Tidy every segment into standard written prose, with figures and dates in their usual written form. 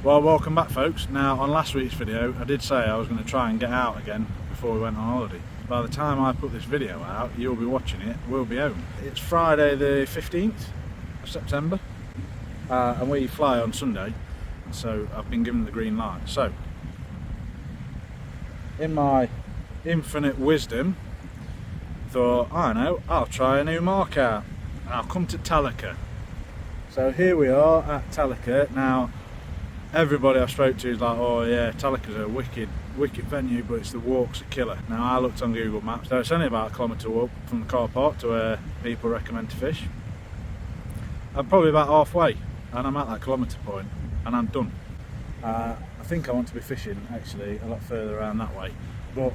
Well, welcome back folks. Now on last week's video I did say I was going to try and get out again before we went on holiday. By the time I put this video out, you'll be watching it, we'll be home. It's Friday the 15th of September and we fly on Sunday, so I've been given the green light. So in my infinite wisdom, thought, I know, I'll try a new mark out. I'll come to Talacre. So here we are at Talacre. Now everybody I've spoke to is like, oh yeah, Talacre's a wicked venue, but it's the walk's a killer. Now I looked on Google Maps, so it's only about a kilometre walk from the car park to where people recommend to fish. I'm probably about halfway and I'm at that kilometre point and I'm done. I think I want to be fishing actually a lot further around that way, but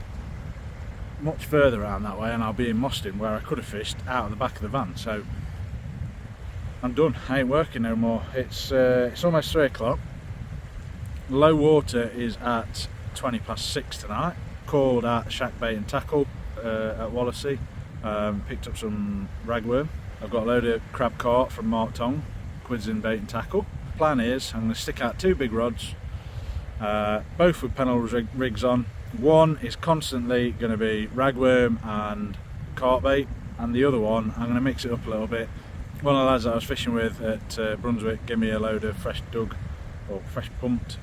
much further around that way and I'll be in Moston where I could have fished out of the back of the van. So I'm done, I ain't working no more. It's almost 3 o'clock. Low water is at 6:20 tonight. Called at Shack Bait and Tackle at Wallasey. Picked up some ragworm. I've got a load of crab cart from Mark Tong, Quidzin Bait and Tackle. Plan is I'm going to stick out 2 big rods, both with pennel rigs on. One is constantly going to be ragworm and carp bait, and the other one I'm going to mix it up a little bit. One of the lads that I was fishing with at Brunswick gave me a load of fresh dug or fresh pumped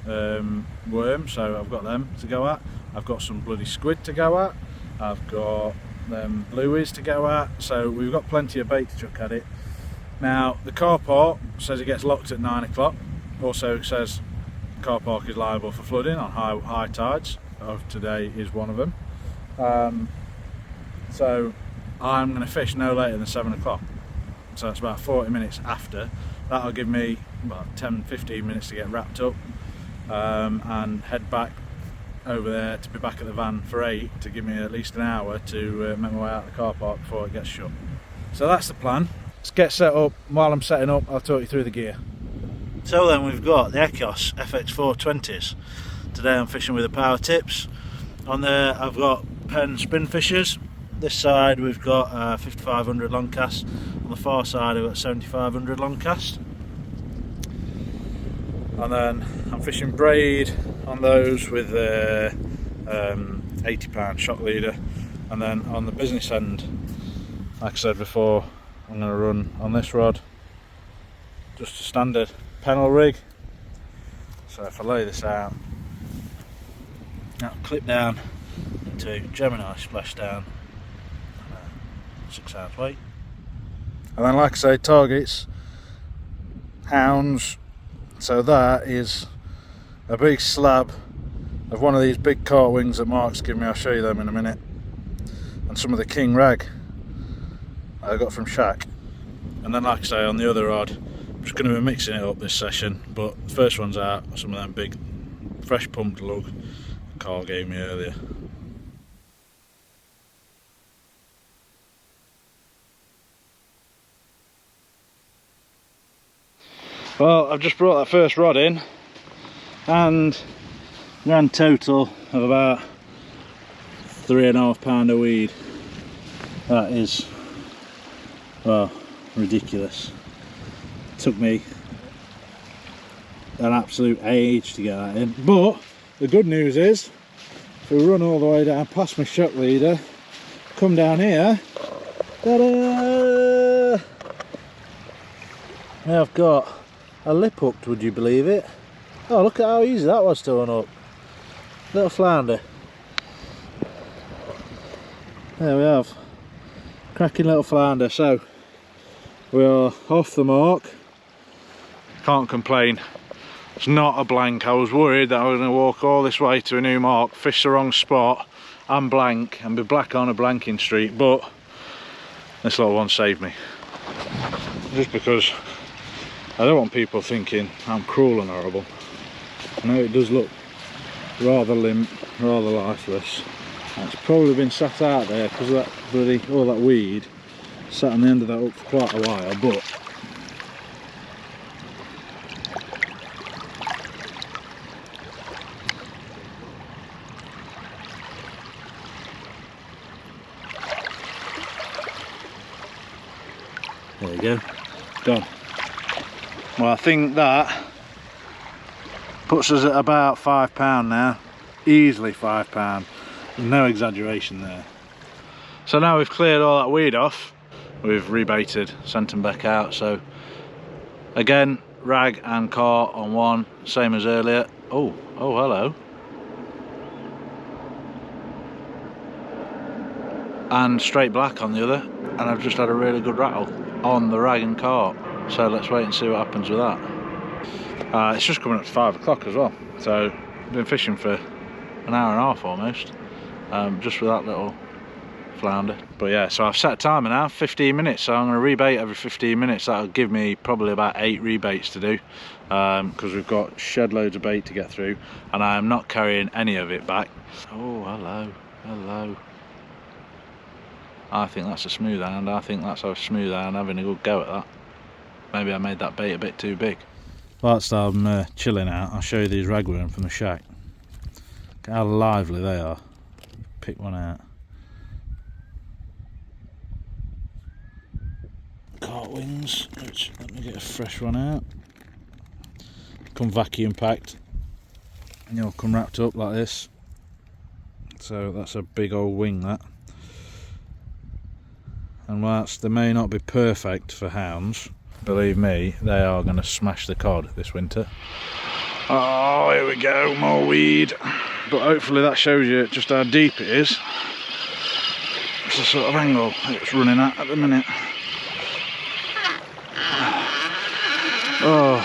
worms, so I've got them to go at. I've got some bloody squid to go at. I've got them blueies to go at, so we've got plenty of bait to chuck at it. Now the car park says it gets locked at 9 o'clock. Also says the car park is liable for flooding on high tides. Of today is one of them. So I'm going to fish no later than 7 o'clock. So it's about 40 minutes after. That'll give me about 10-15 minutes to get wrapped up and head back over there to be back at the van for 8, to give me at least an hour to make my way out of the car park before it gets shut. So that's the plan. Let's get set up. While I'm setting up, I'll talk you through the gear. So then we've got the Ecos FX420s. Today I'm fishing with the power tips. On there I've got Penn spin fishers. This side we've got 5500 long cast. On the far side I've got 7500 long cast. And then I'm fishing braid on those with a 80-pound shock leader. And then on the business end, like I said before, I'm going to run on this rod just a standard pennel rig. So if I lay this out, that'll clip down into Gemini splashdown, 6 ounce weight. And then like I say, targets, hounds. So that is a big slab of one of these big cart wings that Mark's given me. I'll show you them in a minute. And some of the king rag I got from Shack. And then like I say, on the other rod, I'm just going to be mixing it up this session, but the first one's out, some of them big fresh pumped lug Carl gave me earlier. Well, I've just brought that first rod in and grand total of about 3.5 pound of weed. That is, well, ridiculous. It took me an absolute age to get that in, but the good news is if we run all the way down past my shock leader, come down here, ta-da! Now I've got a lip hooked, would you believe it? Oh, look at how easy that was to run up. Little flounder. There we have. Cracking little flounder. So we are off the mark. Can't complain. It's not a blank. I was worried that I was going to walk all this way to a new mark, fish the wrong spot and blank and be black on a blanking streak, but this little one saved me. Just because I don't want people thinking I'm cruel and horrible. I know it does look rather limp, rather lifeless. And it's probably been sat out there because of that bloody, all that weed sat on the end of that hook for quite a while, but there you go, done. Well, I think that Puts us at about £5 now, easily £5, no exaggeration there. So now we've cleared all that weed off, we've rebaited, sent them back out. So again, rag and car on one, same as earlier. Oh hello. And straight black on the other, and I've just had a really good rattle on the rag and cart. So let's wait and see what happens with that. It's just coming up to 5 o'clock as well, so I've been fishing for an hour and a half almost, just with that little flounder. But yeah, so I've set a timer now, 15 minutes, so I'm going to rebait every 15 minutes. That'll give me probably about 8 rebaits to do, because we've got shed loads of bait to get through, and I am not carrying any of it back. Oh, hello. I think that's a smooth hound. I think that's a smooth hound having a good go at that. Maybe I made that bait a bit too big. Whilst I'm chilling out, I'll show you these ragworm from the shack. Look how lively they are. Pick one out. Cart wings, which, let me get a fresh one out. Come vacuum packed, and you'll come wrapped up like this. So that's a big old wing, that. And whilst they may not be perfect for hounds, believe me, they are going to smash the cod this winter. Oh, here we go, more weed. But hopefully that shows you just how deep it is. It's the sort of angle it's running at the minute. Oh,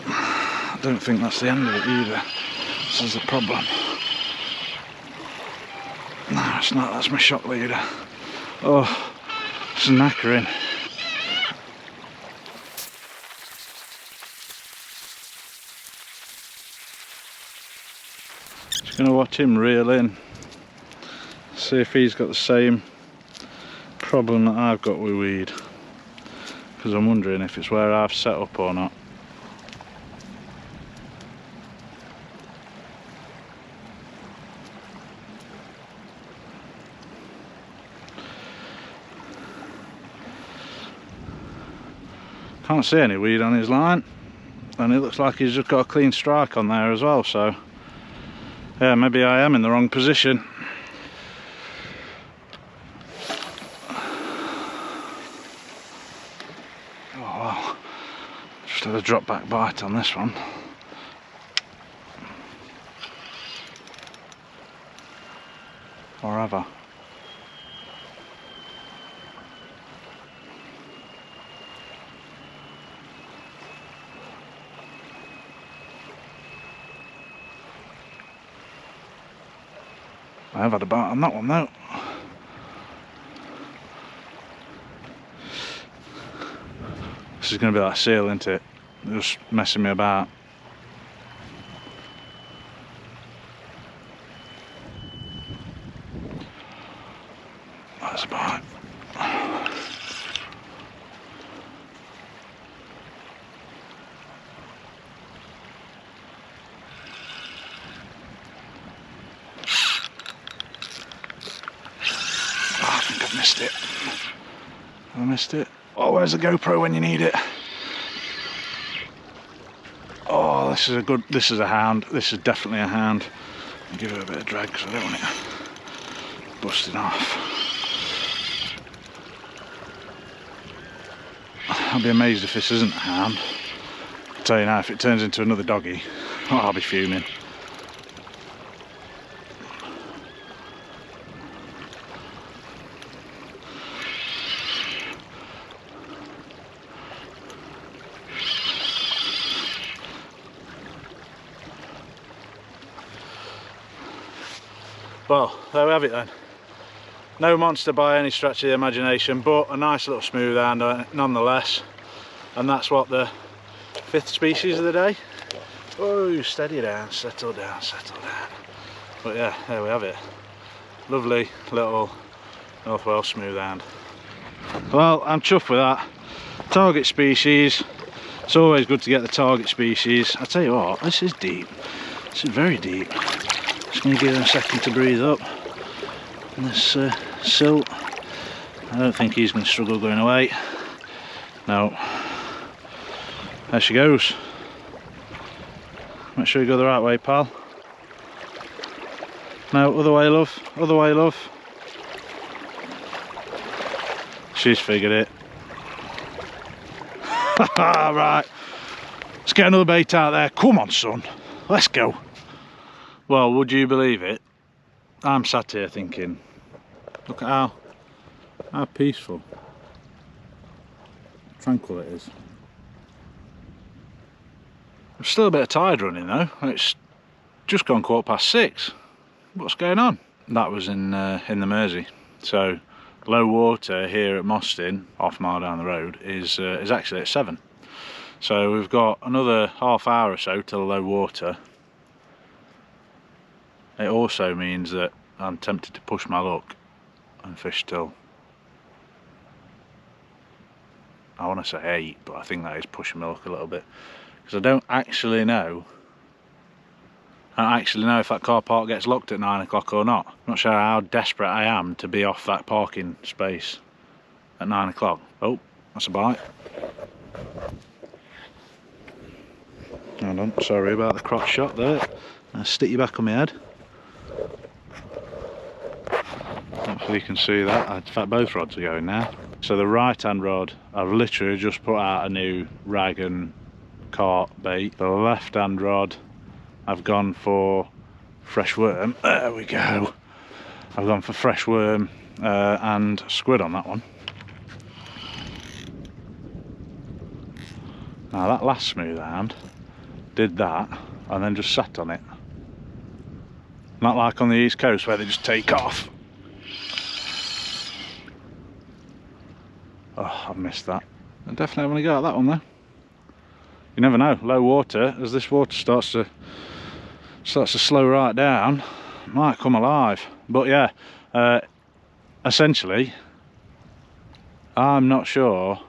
I don't think that's the end of it either. This is the problem. No, it's not, that's my shock leader. Oh, it's knackering. Just going to watch him reel in, see if he's got the same problem that I've got with weed, because I'm wondering if it's where I've set up or not. Can't see any weed on his line, and it looks like he's just got a clean strike on there as well, so yeah, maybe I am in the wrong position. Oh well, just had a drop back bite on this one. Or have I? I have had a bite on that one though. This is going to be like seal, isn't it? Just messing me about. That's a bite. Missed it. I missed it. Oh, where's the GoPro when you need it? Oh, this is a hound. This is definitely a hound. I'll give it a bit of drag because I don't want it busting off. I'll be amazed if this isn't a hound. I'll tell you now, if it turns into another doggy, oh, I'll be fuming. Well, there we have it then. No monster by any stretch of the imagination, but a nice little smooth hound nonetheless. And that's what, the 5th species of the day. Oh, steady down, settle down, settle down. But yeah, there we have it. Lovely little North Wales smooth hound. Well, I'm chuffed with that. Target species. It's always good to get the target species. I tell you what, this is deep. This is very deep. Just going to give him a second to breathe up. And this silt, I don't think he's going to struggle going away. No. There she goes. Make sure you go the right way, pal. No, other way, love. Other way, love. She's figured it. Right. Let's get another bait out there. Come on, son. Let's go. Well, would you believe it? I'm sat here thinking, look at how peaceful, tranquil it is. There's still a bit of tide running though. It's just gone 6:15. What's going on? That was in the Mersey. So low water here at Moston, half a mile down the road, is actually at 7. So we've got another half hour or so till low water. It also means that I'm tempted to push my luck and fish till, I want to say 8, but I think that is pushing my luck a little bit, because I don't actually know if that car park gets locked at 9 o'clock or not. I'm not sure how desperate I am to be off that parking space at 9 o'clock. Oh, that's a bite. Hold on, sorry about the crotch shot there. I'll stick you back on my head. Hopefully you can see that. In fact, both rods are going now. So the right hand rod, I've literally just put out a new rag and cart bait. The left hand rod, I've gone for fresh worm. There we go. I've gone for fresh worm and squid on that one. Now that last smooth hound did that and then just sat on it. Not like on the East Coast where they just take off. Oh, I've missed that. I definitely want to go at that one though. You never know, low water, as this water starts to slow right down, it might come alive. But yeah, essentially, I'm not sure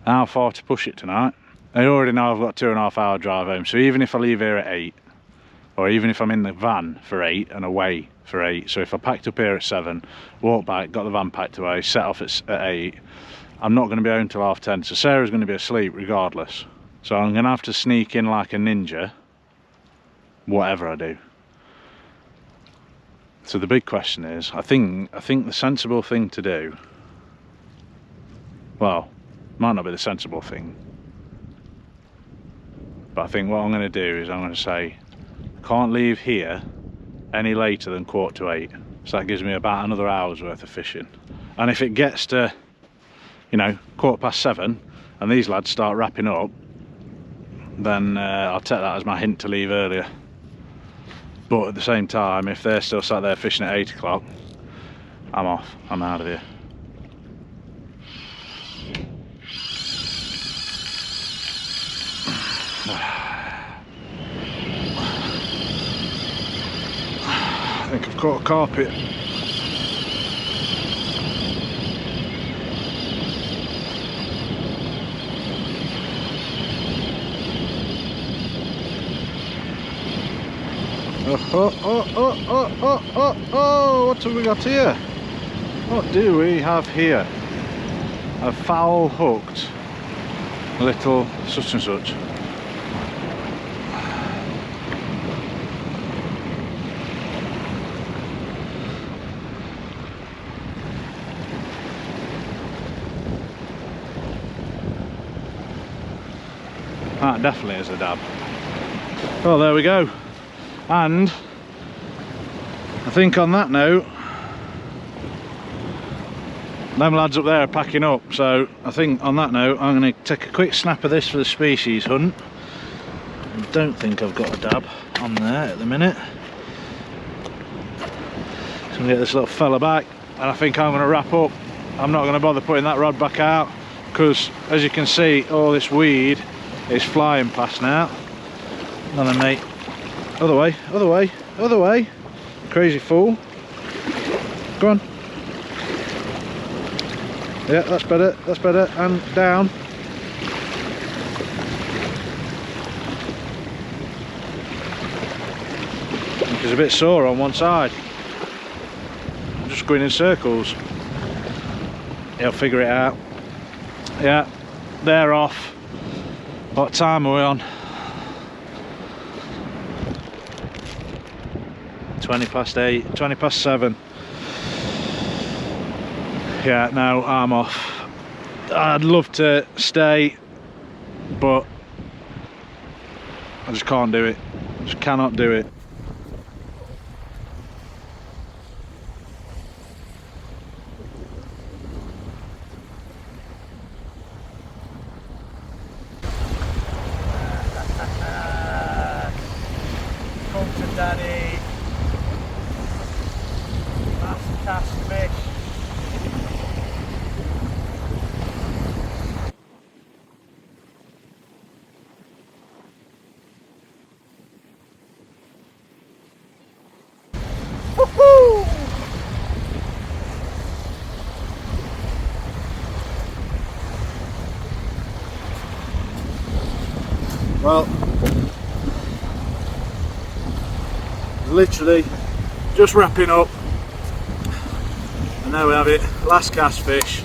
how far to push it tonight. I already know I've got a 2.5 hour drive home, so even if I leave here at 8, or even if I'm in the van for 8 and away for 8, so if I packed up here at 7, walked back, got the van packed away, set off at 8, I'm not going to be home till 10:30, so Sarah's going to be asleep regardless. So I'm going to have to sneak in like a ninja, whatever I do. So the big question is, I think the sensible thing to do, well, might not be the sensible thing, but I think what I'm going to do is I'm going to say, I can't leave here any later than 7:15. So that gives me about another hour's worth of fishing. And if it gets to, you know, 7:15 and these lads start wrapping up, then I'll take that as my hint to leave earlier. But at the same time, if they're still sat there fishing at 8 o'clock, I'm off, I'm out of here. I think I've caught a carpet. Oh, what have we got here? What do we have here? A foul hooked little such and such. That definitely is a dab. Well, there we go. And I think on that note, them lads up there are packing up, so I think on that note I'm going to take a quick snap of this for the species hunt. I don't think I've got a dab on there at the minute. So I'm going to get this little fella back, and I think I'm going to wrap up. I'm not going to bother putting that rod back out, because as you can see, all this weed is flying past now. And then mate, other way, other way, other way, crazy fool. Go on. Yeah, that's better, and down. It's a bit sore on one side. I'm just going in circles. He'll figure it out. Yeah, they're off. What time are we on? 8:20, 7. Yeah, no, I'm off. I'd love to stay, but I just can't do it. I just cannot do it. Come to Daddy. That's cast fish. Woohoo! Well, literally just wrapping up, and there we have it, last cast fish.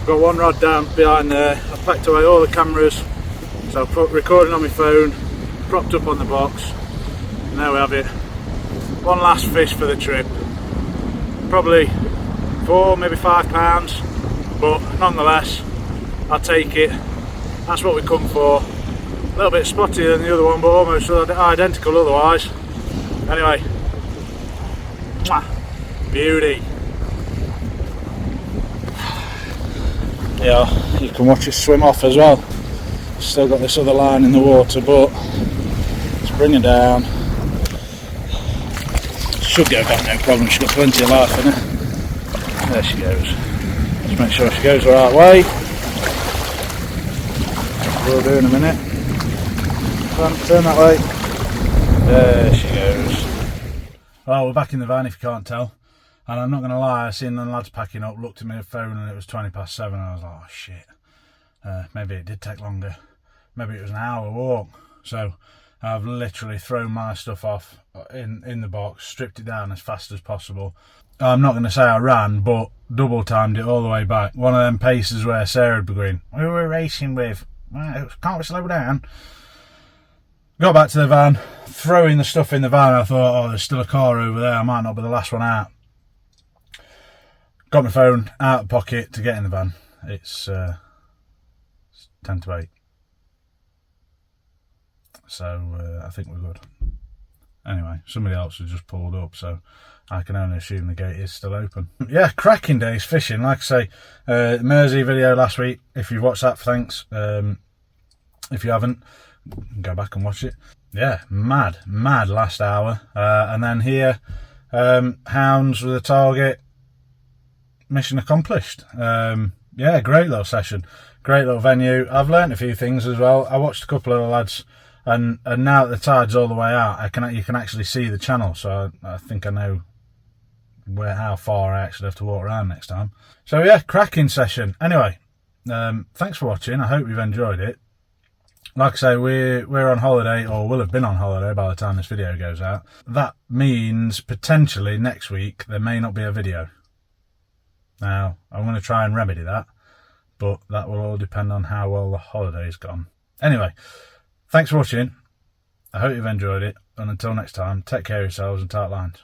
Got one rod down behind there. I've packed away all the cameras, so I've put recording on my phone, propped up on the box, and there we have it. One last fish for the trip. Probably 4, maybe 5 pounds, but nonetheless, I'll take it. That's what we come for. A little bit spottier than the other one, but almost identical otherwise. Anyway, mwah, beauty. Yeah, you can watch it swim off as well. Still got this other line in the water, but it's bringing down. Should go back, no problem. She's got plenty of life in her. There she goes. Just make sure she goes the right way. We'll do in a minute. Turn that way. There she goes. Well, we're back in the van if you can't tell. And I'm not going to lie, I seen the lads packing up, looked at my phone and it was 7:20 and I was like, oh shit. Maybe it did take longer. Maybe it was an hour walk. So I've literally thrown my stuff off in the box, stripped it down as fast as possible. I'm not going to say I ran, but double timed it all the way back. One of them paces where Sarah would be going, who were we racing with? Can't we slow down? Got back to the van, throwing the stuff in the van. I thought, oh, there's still a car over there. I might not be the last one out. Got my phone out of the pocket to get in the van. It's 10 to 8. So I think we're good. Anyway, somebody else has just pulled up, so I can only assume the gate is still open. Yeah, cracking days fishing. Like I say, Mersey video last week. If you've watched that, thanks. If you haven't, go back and watch it. Yeah, mad last hour. And then here, hounds with a target. Mission accomplished. Yeah, great little session, great little venue. I've learnt a few things as well. I watched a couple of the lads, and now that the tide's all the way out, you can actually see the channel. So I think I know how far I actually have to walk around next time. So yeah, cracking session. Anyway, thanks for watching. I hope you've enjoyed it. Like I say, we're on holiday, or will have been on holiday by the time this video goes out. That means potentially next week there may not be a video. Now, I'm going to try and remedy that, but that will all depend on how well the holiday's gone. Anyway, thanks for watching. I hope you've enjoyed it, and until next time, take care of yourselves and tight lines.